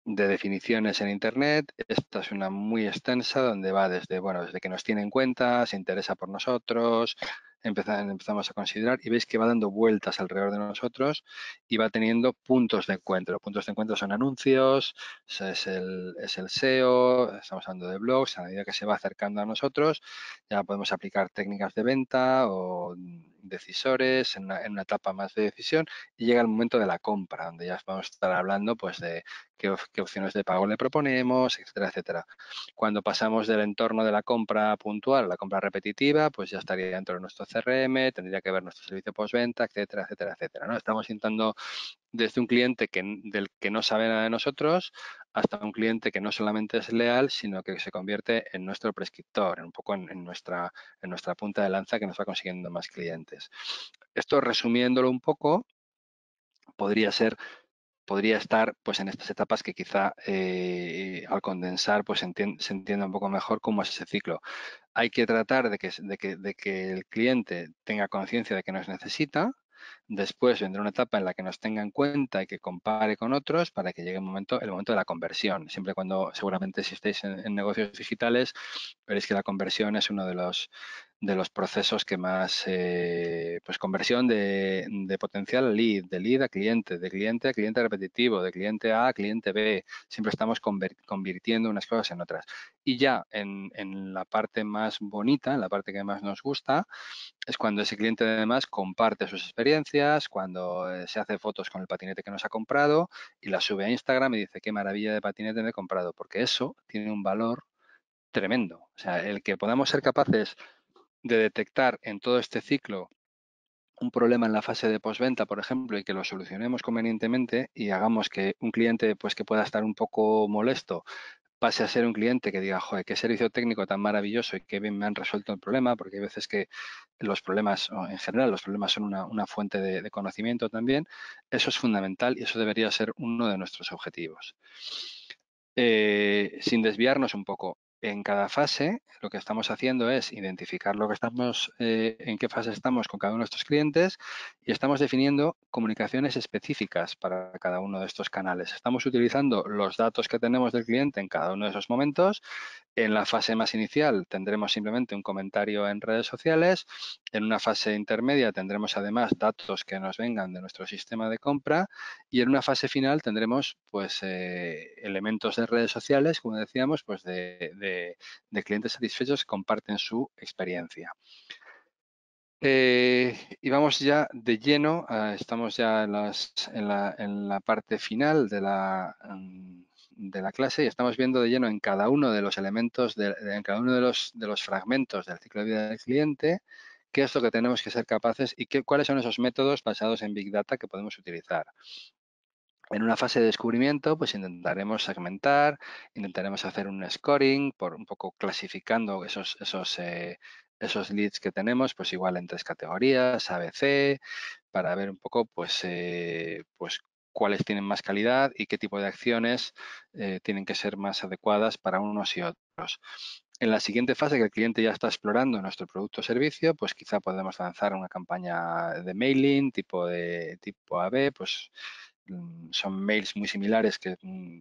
S1: definiciones en Internet. Esta es una muy extensa donde va desde, bueno, desde que nos tiene en cuenta, se interesa por nosotros, empezamos a considerar y veis que va dando vueltas alrededor de nosotros y va teniendo puntos de encuentro. Puntos de encuentro son anuncios, es el SEO, estamos hablando de blogs. A medida que se va acercando a nosotros, ya podemos aplicar técnicas de venta o decisores en una etapa más de decisión y llega el momento de la compra, donde ya vamos a estar hablando pues de qué opciones de pago le proponemos, etcétera, etcétera. Cuando pasamos del entorno de la compra puntual a la compra repetitiva, pues ya estaría dentro de nuestro CRM, tendría que ver nuestro servicio postventa, etcétera, etcétera, etcétera, ¿no? Estamos intentando desde un cliente del que no sabe nada de nosotros hasta un cliente que no solamente es leal, sino que se convierte en nuestro prescriptor, un poco en nuestra punta de lanza que nos va consiguiendo más clientes. Esto, resumiéndolo un poco, podría estar pues en estas etapas que quizá al condensar pues se entienda un poco mejor cómo es ese ciclo. Hay que tratar de que el cliente tenga conciencia de que nos necesita. Después vendrá una etapa en la que nos tenga en cuenta y que compare con otros para que llegue el momento de la conversión. Siempre cuando, seguramente si estáis en negocios digitales, veréis que la conversión es uno de los procesos que más, pues conversión de potencial a lead, de lead a cliente, de cliente a cliente repetitivo, de cliente A a cliente B. Siempre estamos convirtiendo unas cosas en otras. Y ya en la parte más bonita, en la parte que más nos gusta, es cuando ese cliente además comparte sus experiencias, cuando se hace fotos con el patinete que nos ha comprado y la sube a Instagram y dice qué maravilla de patinete me he comprado, porque eso tiene un valor tremendo. O sea, el que podamos ser capaces de detectar en todo este ciclo un problema en la fase de postventa, por ejemplo, y que lo solucionemos convenientemente y hagamos que un cliente pues que pueda estar un poco molesto pase a ser un cliente que diga, joder, qué servicio técnico tan maravilloso y qué bien me han resuelto el problema, porque hay veces que los problemas, o en general, los problemas son una fuente de conocimiento también. Eso es fundamental y eso debería ser uno de nuestros objetivos. Sin desviarnos un poco, en cada fase lo que estamos haciendo es identificar lo que estamos, en qué fase estamos con cada uno de estos clientes y estamos definiendo comunicaciones específicas para cada uno de estos canales. Estamos utilizando los datos que tenemos del cliente en cada uno de esos momentos. En la fase más inicial tendremos simplemente un comentario en redes sociales. En una fase intermedia tendremos además datos que nos vengan de nuestro sistema de compra y en una fase final tendremos pues elementos de redes sociales, como decíamos, pues de clientes satisfechos que comparten su experiencia. Y vamos ya de lleno, estamos ya en la parte final de la clase y estamos viendo de lleno en cada uno de los elementos, en cada uno de los fragmentos del ciclo de vida del cliente, qué es lo que tenemos que ser capaces y cuáles son esos métodos basados en Big Data que podemos utilizar. En una fase de descubrimiento, pues intentaremos segmentar, intentaremos hacer un scoring, por un poco clasificando esos leads que tenemos, pues igual en 3 categorías, A, B, C, para ver un poco, pues cuáles tienen más calidad y qué tipo de acciones tienen que ser más adecuadas para unos y otros. En la siguiente fase, que el cliente ya está explorando nuestro producto o servicio, pues quizá podemos lanzar una campaña de mailing tipo AB, pues son mails muy similares que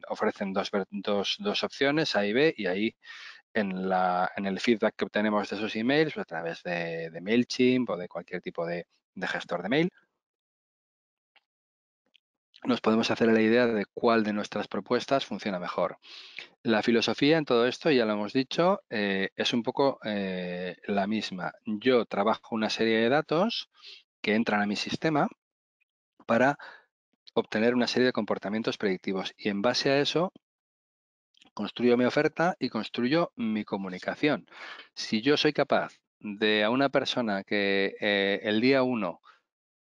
S1: ofrecen dos opciones, A y B, y ahí en el feedback que obtenemos de esos emails, pues a través de MailChimp o de cualquier tipo de gestor de mail, nos podemos hacer la idea de cuál de nuestras propuestas funciona mejor. La filosofía en todo esto, ya lo hemos dicho, es un poco la misma. Yo trabajo una serie de datos que entran a mi sistema para obtener una serie de comportamientos predictivos. Y en base a eso, construyo mi oferta y construyo mi comunicación. Si yo soy capaz de a una persona que el día 1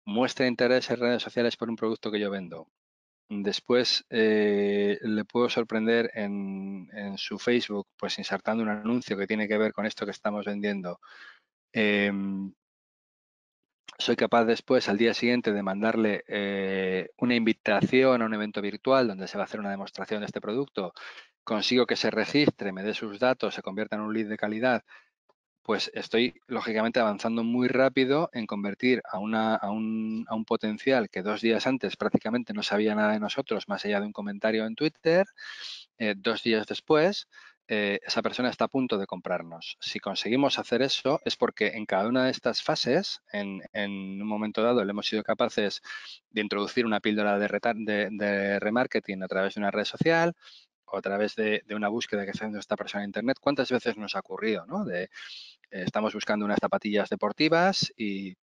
S1: muestre interés en redes sociales por un producto que yo vendo, después le puedo sorprender en su Facebook, pues insertando un anuncio que tiene que ver con esto que estamos vendiendo. Soy capaz después, al día siguiente, de mandarle una invitación a un evento virtual donde se va a hacer una demostración de este producto. Consigo que se registre, me dé sus datos, se convierta en un lead de calidad. Pues estoy, lógicamente, avanzando muy rápido en convertir a un potencial que 2 días antes prácticamente no sabía nada de nosotros, más allá de un comentario en Twitter. 2 días después, esa persona está a punto de comprarnos. Si conseguimos hacer eso, es porque en cada una de estas fases, en un momento dado, le hemos sido capaces de introducir una píldora de remarketing a través de una red social o a través de una búsqueda que está haciendo esta persona en Internet. ¿Cuántas veces nos ha ocurrido, ¿no? Estamos buscando unas zapatillas deportivas y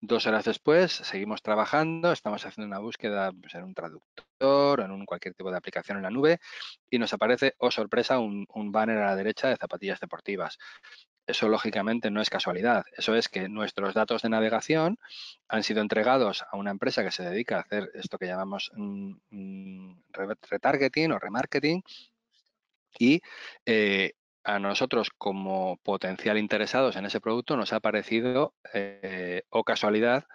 S1: 2 horas después seguimos trabajando, estamos haciendo una búsqueda pues, en un traductor o en cualquier tipo de aplicación en la nube y nos aparece, oh sorpresa, un banner a la derecha de zapatillas deportivas. Eso lógicamente no es casualidad, eso es que nuestros datos de navegación han sido entregados a una empresa que se dedica a hacer esto que llamamos retargeting o remarketing y a nosotros como potencial interesados en ese producto nos ha parecido, o casualidad,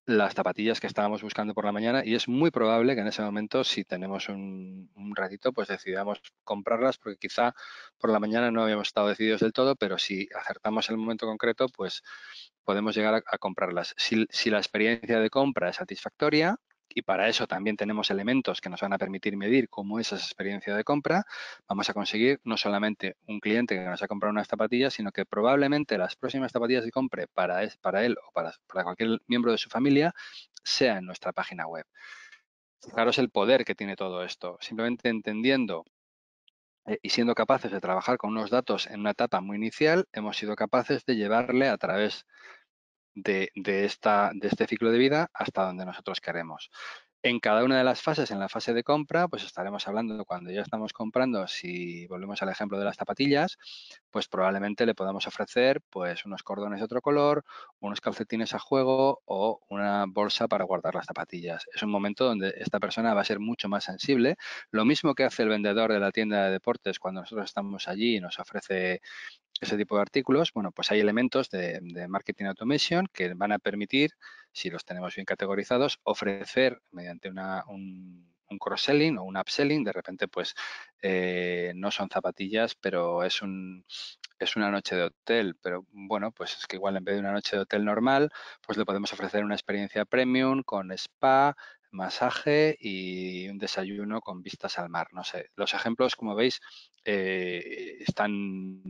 S1: las zapatillas que estábamos buscando por la mañana y es muy probable que en ese momento, si tenemos un ratito, pues decidamos comprarlas porque quizá por la mañana no habíamos estado decididos del todo, pero si acertamos el momento concreto, pues podemos llegar a comprarlas. Si la experiencia de compra es satisfactoria, y para eso también tenemos elementos que nos van a permitir medir cómo es esa experiencia de compra, vamos a conseguir no solamente un cliente que nos ha comprado unas zapatillas, sino que probablemente las próximas zapatillas que compre para él o para cualquier miembro de su familia sea en nuestra página web. Fijaros el poder que tiene todo esto. Simplemente entendiendo y siendo capaces de trabajar con unos datos en una etapa muy inicial, hemos sido capaces de llevarle a través de este ciclo de vida hasta donde nosotros queremos. En cada una de las fases, en la fase de compra, pues estaremos hablando cuando ya estamos comprando, si volvemos al ejemplo de las zapatillas, pues probablemente le podamos ofrecer pues unos cordones de otro color, unos calcetines a juego o una bolsa para guardar las zapatillas. Es un momento donde esta persona va a ser mucho más sensible. Lo mismo que hace el vendedor de la tienda de deportes cuando nosotros estamos allí y nos ofrece ese tipo de artículos, bueno, pues hay elementos de marketing automation que van a permitir, si los tenemos bien categorizados, ofrecer mediante un cross-selling o un upselling. De repente, pues no son zapatillas, pero es una noche de hotel. Pero bueno, pues es que igual en vez de una noche de hotel normal, pues le podemos ofrecer una experiencia premium con spa, masaje y un desayuno con vistas al mar. No sé, los ejemplos, como veis, están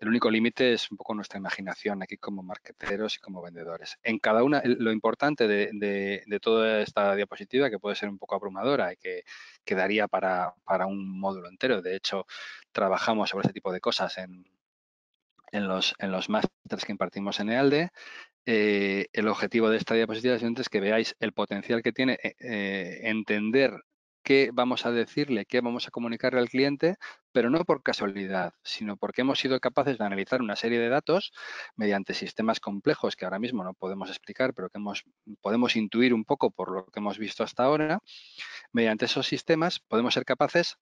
S1: el único límite es un poco nuestra imaginación aquí como marketeros y como vendedores. En cada una, lo importante de toda esta diapositiva, que puede ser un poco abrumadora y que quedaría para un módulo entero. De hecho, trabajamos sobre este tipo de cosas en los másters que impartimos en EALDE. El objetivo de esta diapositiva es que veáis el potencial que tiene entender qué vamos a decirle, qué vamos a comunicarle al cliente, pero no por casualidad, sino porque hemos sido capaces de analizar una serie de datos mediante sistemas complejos que ahora mismo no podemos explicar, pero que podemos intuir un poco por lo que hemos visto hasta ahora. Mediante esos sistemas podemos ser capaces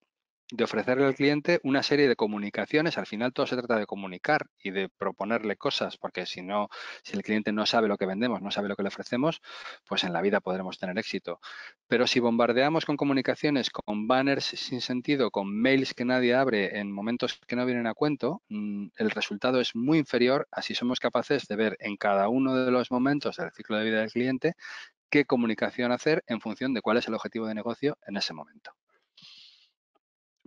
S1: de ofrecerle al cliente una serie de comunicaciones. Al final todo se trata de comunicar y de proponerle cosas, porque si el cliente no sabe lo que vendemos, no sabe lo que le ofrecemos, pues en la vida podremos tener éxito. Pero si bombardeamos con comunicaciones, con banners sin sentido, con mails que nadie abre en momentos que no vienen a cuento, el resultado es muy inferior a si somos capaces de ver en cada uno de los momentos del ciclo de vida del cliente qué comunicación hacer en función de cuál es el objetivo de negocio en ese momento.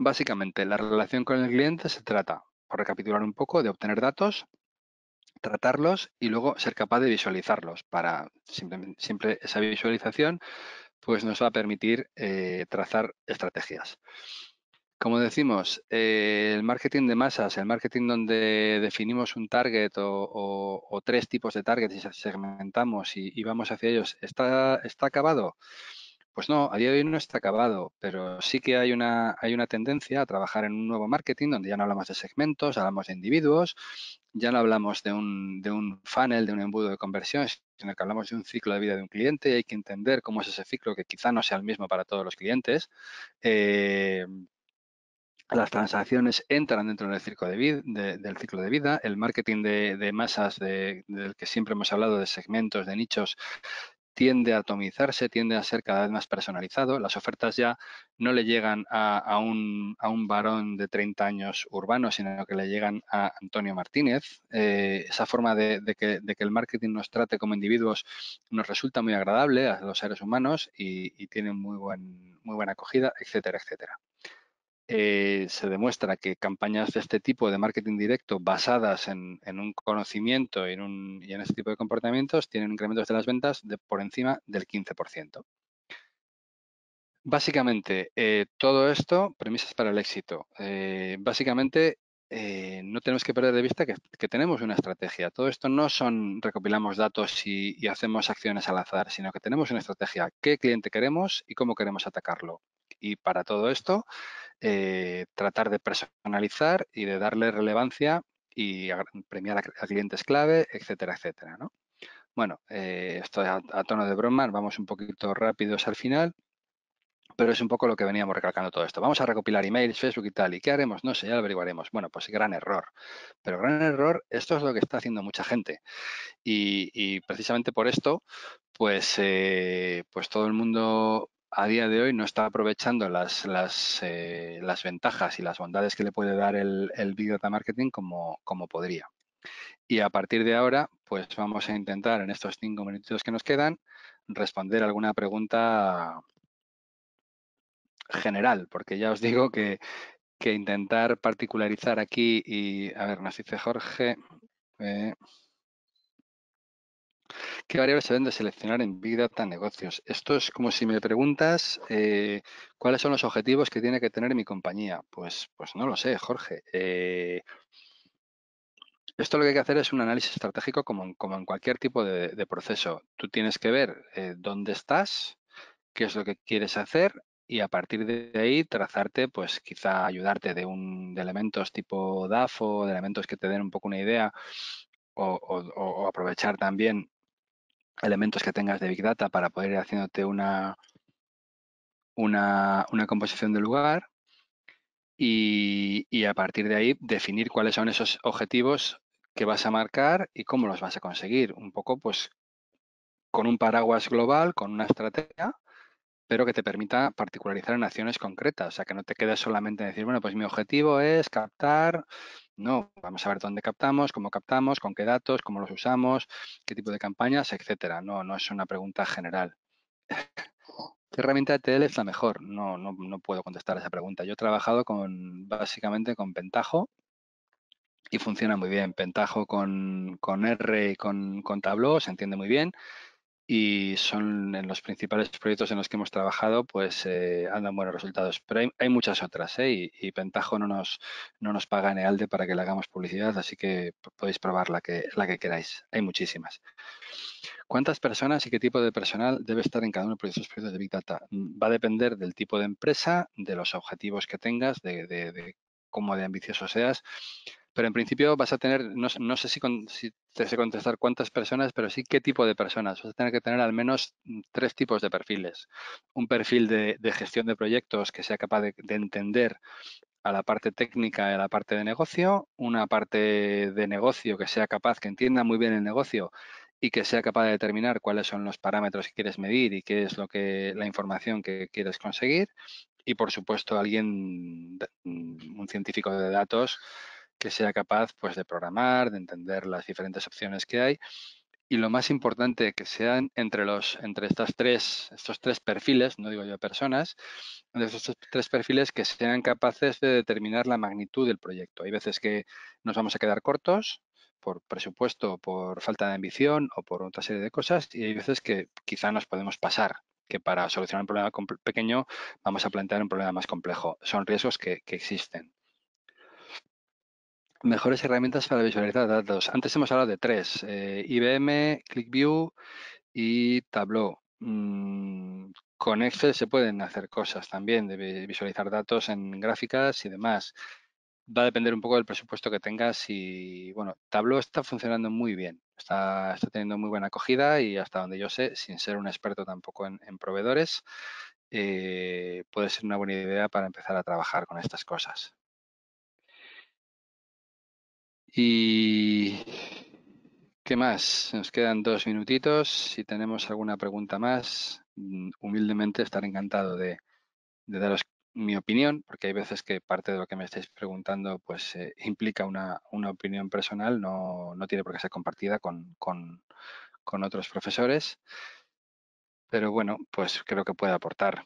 S1: Básicamente, la relación con el cliente se trata, por recapitular un poco, de obtener datos, tratarlos y luego ser capaz de visualizarlos. Para siempre esa visualización pues nos va a permitir trazar estrategias. Como decimos, el marketing de masas, el marketing donde definimos un target o tres tipos de targets y segmentamos y vamos hacia ellos, ¿está acabado? Pues no, a día de hoy no está acabado, pero sí que hay una tendencia a trabajar en un nuevo marketing donde ya no hablamos de segmentos, hablamos de individuos, ya no hablamos de un funnel, de un embudo de conversión, sino que hablamos de un ciclo de vida de un cliente y hay que entender cómo es ese ciclo, que quizá no sea el mismo para todos los clientes. Las transacciones entran dentro del ciclo del ciclo de vida. El marketing de masas, del que siempre hemos hablado, de segmentos, de nichos, tiende a atomizarse, tiende a ser cada vez más personalizado. Las ofertas ya no le llegan a un varón de 30 años urbano, sino que le llegan a Antonio Martínez. Esa forma de que el marketing nos trate como individuos nos resulta muy agradable a los seres humanos y tiene muy buena acogida, etcétera, etcétera. Se demuestra que campañas de este tipo de marketing directo basadas en un conocimiento y en este tipo de comportamientos tienen incrementos de las ventas por encima del 15%. Básicamente, todo esto, premisas para el éxito. Básicamente, no tenemos que perder de vista que tenemos una estrategia. Todo esto no recopilamos datos y hacemos acciones al azar, sino que tenemos una estrategia. ¿Qué cliente queremos y cómo queremos atacarlo? Y para todo esto, tratar de personalizar y de darle relevancia y premiar a clientes clave, etcétera, etcétera, ¿no? Bueno, esto a tono de broma, vamos un poquito rápidos al final, pero es un poco lo que veníamos recalcando todo esto. Vamos a recopilar emails, Facebook y tal. ¿Y qué haremos? No sé, ya lo averiguaremos. Bueno, pues gran error. Pero gran error, esto es lo que está haciendo mucha gente. Y precisamente por esto, pues todo el mundo a día de hoy no está aprovechando las ventajas y las bondades que le puede dar el Big Data Marketing como podría. Y a partir de ahora, pues vamos a intentar en estos 5 minutitos que nos quedan responder alguna pregunta general, porque ya os digo que intentar particularizar aquí y, a ver, nos dice Jorge, ¿qué variables se deben de seleccionar en Big Data Negocios? Esto es como si me preguntas cuáles son los objetivos que tiene que tener mi compañía. Pues no lo sé, Jorge. Esto lo que hay que hacer es un análisis estratégico como en cualquier tipo de proceso. Tú tienes que ver dónde estás, qué es lo que quieres hacer y a partir de ahí trazarte, pues quizá ayudarte de elementos tipo DAFO, de elementos que te den un poco una idea o aprovechar también elementos que tengas de Big Data para poder ir haciéndote una composición del lugar y a partir de ahí definir cuáles son esos objetivos que vas a marcar y cómo los vas a conseguir. Un poco pues con un paraguas global, con una estrategia, pero que te permita particularizar en acciones concretas. O sea, que no te quedes solamente en decir, bueno, pues mi objetivo es captar. No, vamos a ver dónde captamos, con qué datos, cómo los usamos, qué tipo de campañas, etcétera. No es una pregunta general. ¿Qué herramienta de TL es la mejor? No puedo contestar a esa pregunta. Yo he trabajado básicamente con Pentaho y funciona muy bien. Pentaho con R y con Tableau se entiende muy bien y son en los principales proyectos en los que hemos trabajado, pues andan buenos resultados. Pero hay muchas otras, y Pentaho no nos paga en EALDE para que le hagamos publicidad, así que podéis probar la que queráis. Hay muchísimas. ¿Cuántas personas y qué tipo de personal debe estar en cada uno de los proyectos de Big Data? Va a depender del tipo de empresa, de los objetivos que tengas, de cómo de ambicioso seas, pero en principio vas a tener, no sé si te sé contestar cuántas personas, pero sí qué tipo de personas. Vas a tener que tener al menos 3 tipos de perfiles. Un perfil de gestión de proyectos que sea capaz de entender a la parte técnica y a la parte de negocio, una parte de negocio que sea capaz, que entienda muy bien el negocio y que sea capaz de determinar cuáles son los parámetros que quieres medir y qué es la información que quieres conseguir. Y por supuesto un científico de datos que sea capaz pues de programar, de entender las diferentes opciones que hay y lo más importante que sean entre estos tres perfiles, no digo yo personas, entre estos tres perfiles que sean capaces de determinar la magnitud del proyecto. Hay veces que nos vamos a quedar cortos por presupuesto, por falta de ambición o por otra serie de cosas y hay veces que quizá nos podemos pasar que para solucionar un problema pequeño vamos a plantear un problema más complejo. Son riesgos que existen. Mejores herramientas para visualizar datos. Antes hemos hablado de tres, IBM, ClickView y Tableau. Con Excel se pueden hacer cosas también, de visualizar datos en gráficas y demás. Va a depender un poco del presupuesto que tengas y, bueno, Tableau está funcionando muy bien. Está teniendo muy buena acogida y hasta donde yo sé, sin ser un experto tampoco en proveedores, puede ser una buena idea para empezar a trabajar con estas cosas. Y ¿qué más? Nos quedan 2 minutitos. Si tenemos alguna pregunta más, humildemente estaré encantado de daros mi opinión, porque hay veces que parte de lo que me estáis preguntando pues implica una opinión personal, no tiene por qué ser compartida con otros profesores, pero bueno, pues creo que puede aportar.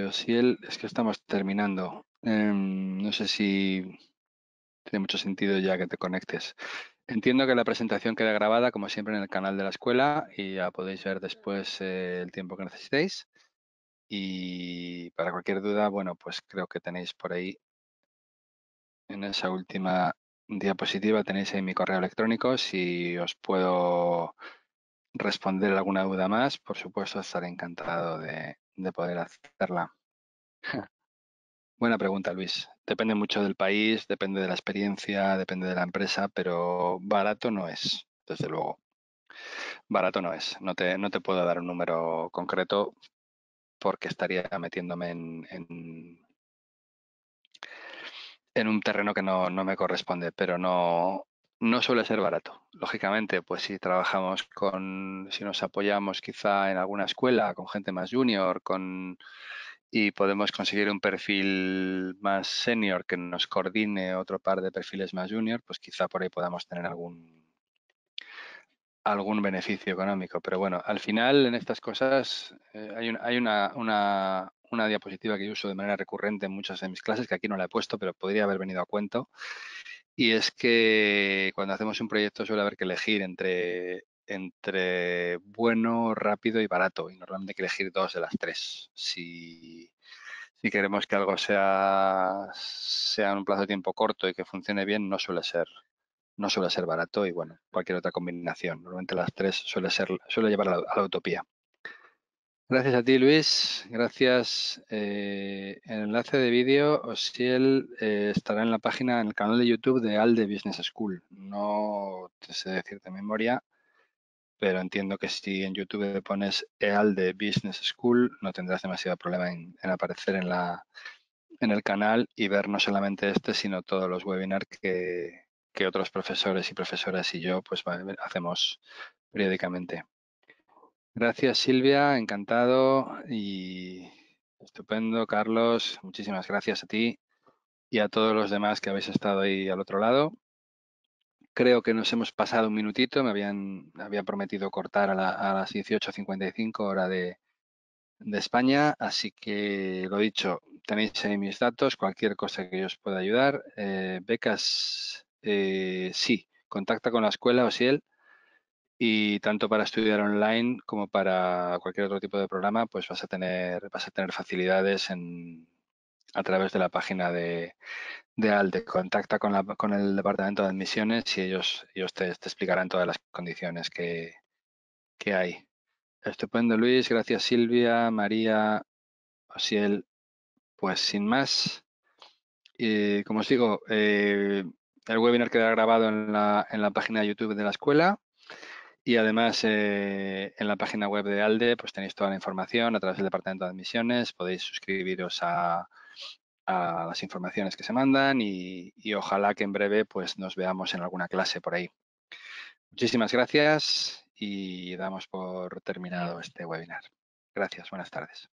S1: Osiel, es que estamos terminando. No sé si tiene mucho sentido ya que te conectes. Entiendo que la presentación queda grabada, como siempre, en el canal de la escuela y ya podéis ver después el tiempo que necesitéis. Y para cualquier duda, bueno, pues creo que tenéis por ahí, en esa última diapositiva, tenéis ahí mi correo electrónico. Si os puedo responder alguna duda más, por supuesto, estaré encantado de poder hacerla. Buena pregunta, Luis. Depende mucho del país, depende de la experiencia, depende de la empresa, pero barato no es, desde luego. Barato no es. No te puedo dar un número concreto porque estaría metiéndome en un terreno que no me corresponde, pero no suele ser barato. Lógicamente, pues si trabajamos si nos apoyamos quizá en alguna escuela con gente más junior, y podemos conseguir un perfil más senior que nos coordine otro par de perfiles más junior, pues quizá por ahí podamos tener algún beneficio económico. Pero bueno, al final en estas cosas hay una diapositiva que yo uso de manera recurrente en muchas de mis clases, que aquí no la he puesto, pero podría haber venido a cuento. Y es que cuando hacemos un proyecto suele haber que elegir entre bueno, rápido y barato. Y normalmente hay que elegir dos de las tres. Si queremos que algo sea en un plazo de tiempo corto y que funcione bien, no suele ser barato y bueno, cualquier otra combinación. Normalmente las tres suele llevar a la utopía. Gracias a ti, Luis. Gracias. El enlace de vídeo, Osiel, estará en la página, en el canal de YouTube de ALDE Business School. No te sé decir de memoria, pero entiendo que si en YouTube pones ALDE Business School, no tendrás demasiado problema en aparecer en el canal y ver no solamente este, sino todos los webinars que otros profesores y profesoras y yo pues hacemos periódicamente. Gracias, Silvia, encantado y estupendo, Carlos. Muchísimas gracias a ti y a todos los demás que habéis estado ahí al otro lado. Creo que nos hemos pasado un minutito, había prometido cortar a las 18:55 hora de España, así que lo dicho, tenéis ahí mis datos, cualquier cosa que yo os pueda ayudar. Becas, sí, contacta con la escuela o si él. Y tanto para estudiar online como para cualquier otro tipo de programa, pues vas a tener facilidades a través de la página de ALDE. Contacta con el departamento de admisiones y ellos te explicarán todas las condiciones que hay. Estupendo, Luis. Gracias, Silvia, María, Osiel. Pues sin más, como os digo, el webinar quedará grabado en la página de YouTube de la escuela. Y además en la página web de ALDE pues tenéis toda la información a través del departamento de admisiones, podéis suscribiros a las informaciones que se mandan y ojalá que en breve pues nos veamos en alguna clase por ahí. Muchísimas gracias y damos por terminado este webinar. Gracias, buenas tardes.